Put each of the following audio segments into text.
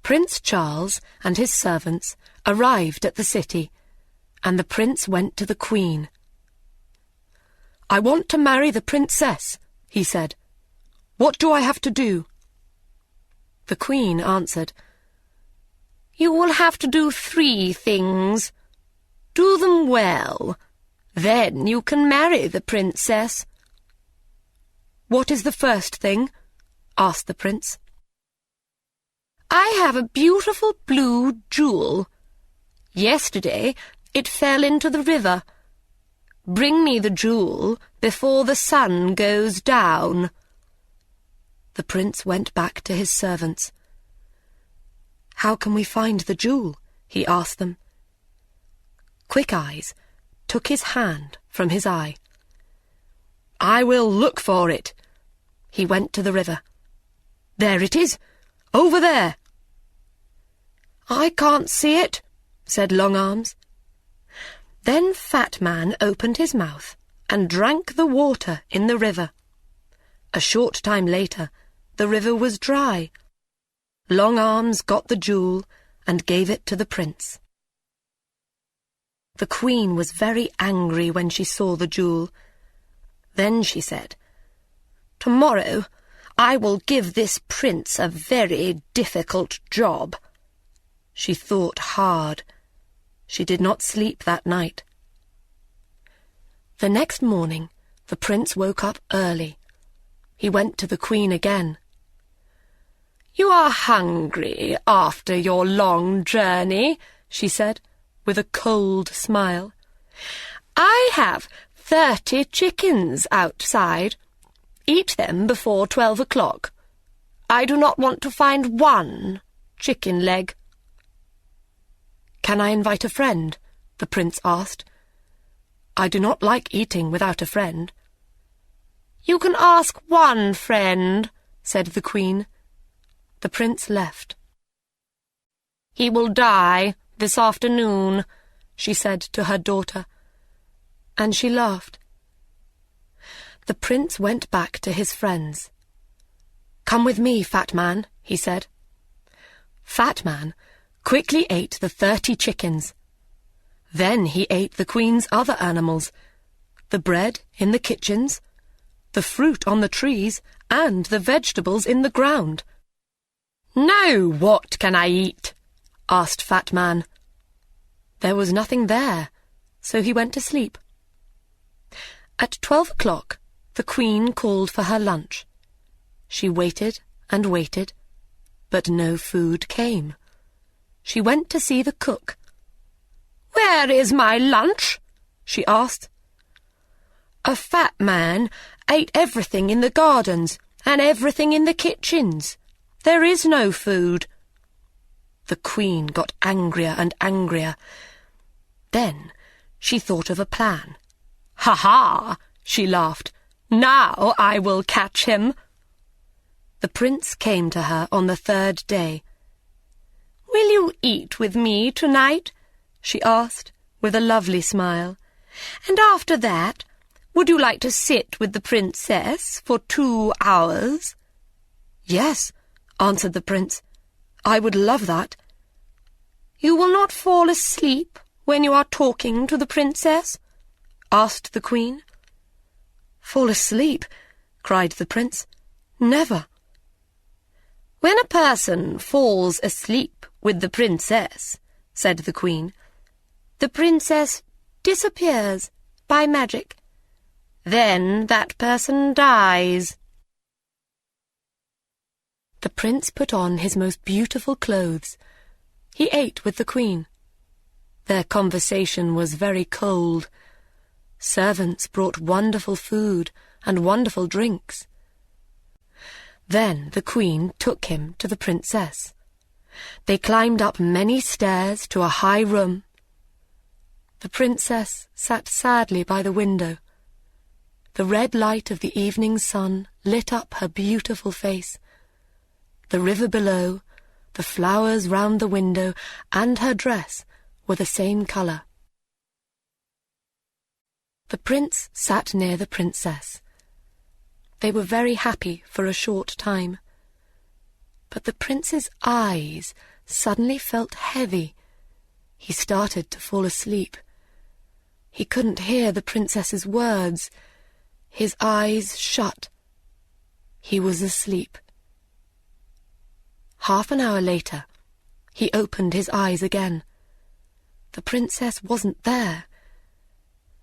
Prince Charles and his servants arrived at the city, and the prince went to the Queen. "I want to marry the princess," he said. "What do I have to do?" The Queen answered, "You will have to do 3 things. Do them well. Then you can marry the princess." "What is the first thing?" asked the prince. "I have a beautiful blue jewel. Yesterday it fell into the river. Bring me the jewel before the sun goes down." The prince went back to his servants. "How can we find the jewel?" he asked them. Quick Eyes took his hand from his eye. "I will look for it." He went to the river. "There it is, over there." "I can't see it," said Long Arms. Then Fat Man opened his mouth and drank the water in the river. A short time later, the river was dry. Long Arms got the jewel and gave it to the prince. The Queen was very angry when she saw the jewel. Then she said, "Tomorrow I will give this prince a very difficult job." She thought hard. She did not sleep that night. The next morning, the prince woke up early. He went to the Queen again. "You are hungry after your long journey," she said, with a cold smile. "I have 30 chickens outside. Eat them before 12 o'clock. I do not want to find 1 chicken leg." "Can I invite a friend?" the prince asked. "I do not like eating without a friend." "You can ask 1 friend," said the Queen. The prince left. "He will die this afternoon," she said to her daughter, and she laughed. The prince went back to his friends. "Come with me, Fat Man," he said. Fat Man quickly ate the 30 chickens. Then he ate the Queen's other animals, the bread in the kitchens, the fruit on the trees, and the vegetables in the ground. "Now what can I eat?" asked Fat Man. There was nothing there, so he went to sleep. At 12 o'clock, the Queen called for her lunch. She waited and waited, but no food came. She went to see the cook. "Where is my lunch?" she asked. "A fat man ate everything in the gardens and everything in the kitchens. There is no food." The Queen got angrier and angrier. Then she thought of a plan. "Ha-ha!" she laughed. "Now I will catch him." The prince came to her on the 3rd day. "Will you eat with me tonight?" she asked, with a lovely smile. "And after that, would you like to sit with the princess for 2 hours?" "Yes," answered the prince. "I would love that." "You will not fall asleep when you are talking to the princess?" asked the Queen. "Fall asleep?" cried the prince. "Never." "When a person falls asleep with the princess," said the Queen, "the princess disappears by magic. Then that person dies." The prince put on his most beautiful clothes. He ate with the Queen. Their conversation was very cold. Servants brought wonderful food and wonderful drinks. Then the Queen took him to the princess. They climbed up many stairs to a high room. The princess sat sadly by the window. The red light of the evening sun lit up her beautiful face. The river below, the flowers round the window, and her dress were the same colour. The prince sat near the princess. They were very happy for a short time. But the prince's eyes suddenly felt heavy. He started to fall asleep. He couldn't hear the princess's words. His eyes shut. He was asleep. Half an hour later, he opened his eyes again. The princess wasn't there.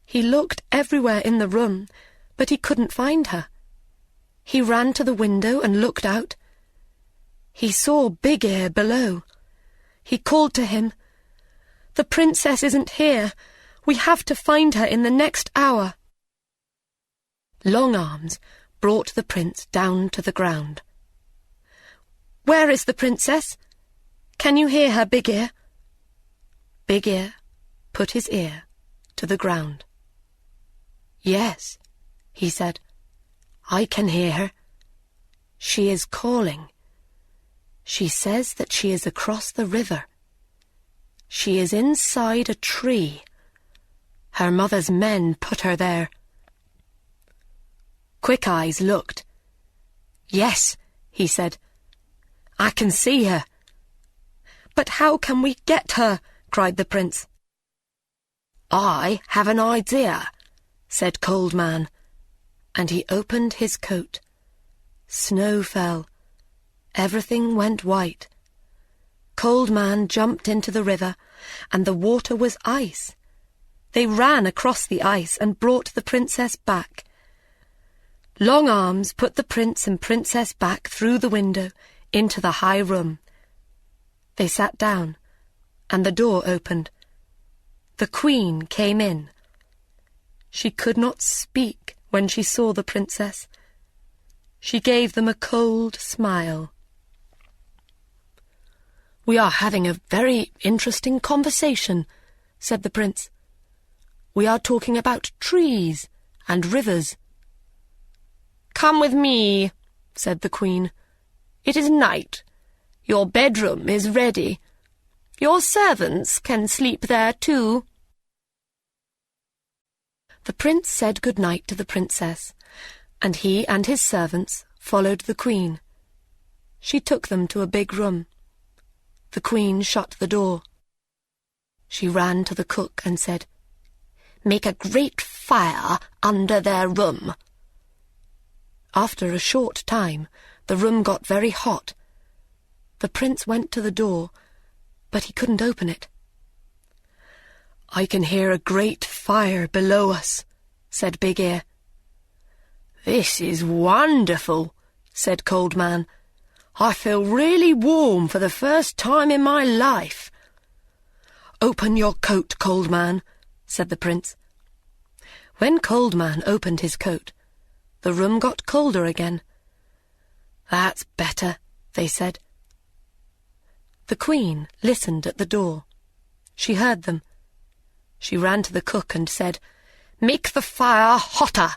He looked everywhere in the room, but he couldn't find her. He ran to the window and looked out. He saw Big Ear below. He called to him, "The princess isn't here. We have to find her in the next hour." Long Arms brought the prince down to the ground. "Where is the princess? Can you hear her, Big Ear?" Big Ear put his ear to the ground. "Yes," he said, "I can hear her. She is calling. She says that she is across the river. She is inside a tree. Her mother's men put her there." Quick Eyes looked. "Yes," he said, "I can see her." "But how can we get her?" cried the prince. "I have an idea," said Cold Man, and he opened his coat. Snow fell. Everything went white. Cold Man jumped into the river, and the water was ice. They ran across the ice and brought the princess back. Long Arms put the prince and princess back through the window into the high room. They sat down, and the door opened. The Queen came in. She could not speak when she saw the princess. She gave them a cold smile. "We are having a very interesting conversation," said the prince. "We are talking about trees and rivers." "Come with me," said the Queen. "It is night. Your bedroom is ready. Your servants can sleep there too." The prince said good night to the princess, and he and his servants followed the Queen. She took them to a big room. The Queen shut the door. She ran to the cook and said, "Make a great fire under their room." After a short time, the room got very hot. The prince went to the door, but he couldn't open it. "I can hear a great fire below us," said Big Ear. "This is wonderful," said Cold Man. "I feel really warm for the first time in my life." "Open your coat, Cold Man," said the prince. When Cold Man opened his coat, the room got colder again. "That's better," they said. The Queen listened at the door. She heard them. She ran to the cook and said, "Make the fire hotter."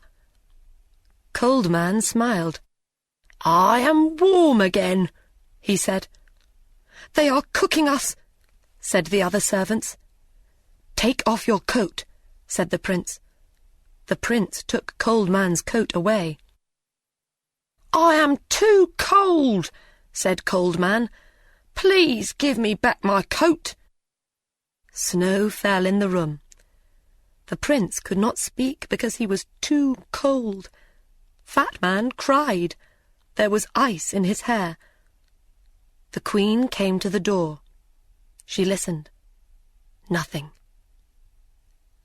Cold Man smiled. "I am warm again," he said. "They are cooking us," said the other servants. "Take off your coat," said the prince. The prince took Cold Man's coat away. "I am too cold," said Cold Man. "Please give me back my coat." Snow fell in the room. The prince could not speak because he was too cold. Fat Man cried. There was ice in his hair. The Queen came to the door. She listened. Nothing.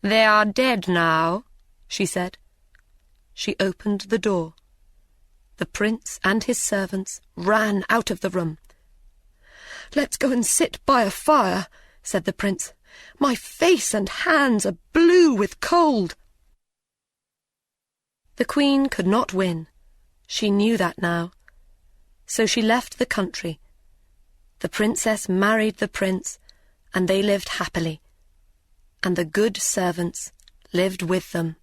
"They are dead now," she said. She opened the door. The prince and his servants ran out of the room. "Let's go and sit by a fire," said the prince. "My face and hands are blue with cold." The Queen could not win. She knew that now. So she left the country. The princess married the prince, and they lived happily. And the good servants lived with them.